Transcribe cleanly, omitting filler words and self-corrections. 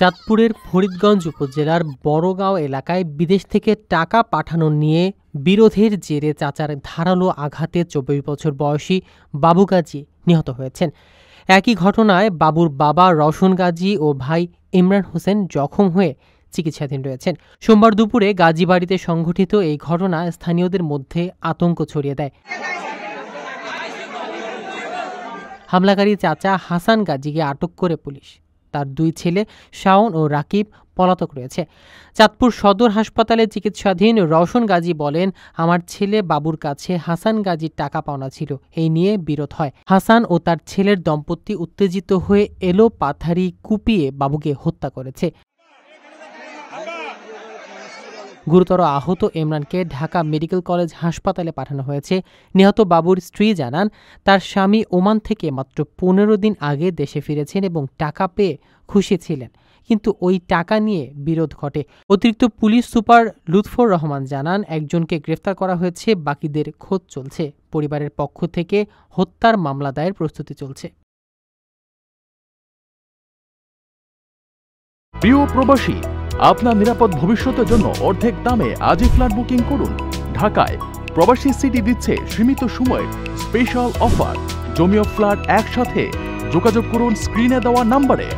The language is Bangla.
চাঁদপুরের ফরিদগঞ্জ উপজেলার বড়গাঁও এলাকায় বিদেশ থেকে টাকা পাঠানো নিয়ে বিরোধের জেরে চাচার ধারালো আঘাতে ২৪ বছর বয়সী বাবু গাজী নিহত হয়েছেন। একই ঘটনায় বাবুর বাবা রওশন গাজী ও ভাই ইমরান হোসেন জখম হয়ে চিকিৎসাধীন রয়েছেন। সোমবার দুপুরে গাজী বাড়িতে সংঘটিত এই ঘটনা স্থানীয়দের মধ্যে আতঙ্ক ছড়িয়ে দেয়। হামলাকারী চাচা হাসান গাজীকে আটক করে পুলিশ। তার দুই ছেলে শাওন ও রাকিব পলাতক রয়েছে। চাঁদপুর সদর হাসপাতালে চিকিৎসাধীন রওশন গাজী বলেন, আমার ছেলে বাবুর কাছে হাসান গাজীর টাকা পাওনা ছিল, এই নিয়ে বিরোধ হয়। হাসান ও তার ছেলের দম্পতি উত্তেজিত হয়ে এলো পাথারি কুপিয়ে বাবুকে হত্যা করেছে। গুরুতর আহত ইমরানকে ঢাকা মেডিকেল কলেজ হাসপাতালে পাঠানো হয়েছে। নিহত বাবুর স্ত্রী জানান, তার স্বামী ওমান থেকে মাত্র ১৫ দিন আগে দেশে ফিরেছেন এবং টাকা পেয়ে খুশি ছিলেন, কিন্তু ওই টাকা নিয়ে বিরোধ ঘটে। অতিরিক্ত পুলিশ সুপার লুৎফর রহমান জানান, একজনকে গ্রেফতার করা হয়েছে, বাকিদের খোঁজ চলছে। পরিবারের পক্ষ থেকে হত্যার মামলা দায়ের প্রস্তুতি চলছে। প্রিয় প্রবাসী, আপনার নিরাপদ ভবিষ্যতের জন্য অর্ধেক দামে আজই ফ্ল্যাট বুকিং করুন। ঢাকায় প্রবাসী সিটি দিচ্ছে সীমিত সময়ের স্পেশাল অফার। জমি ও ফ্ল্যাট একসাথে। যোগাযোগ করুন স্ক্রিনে দেওয়া নম্বরে।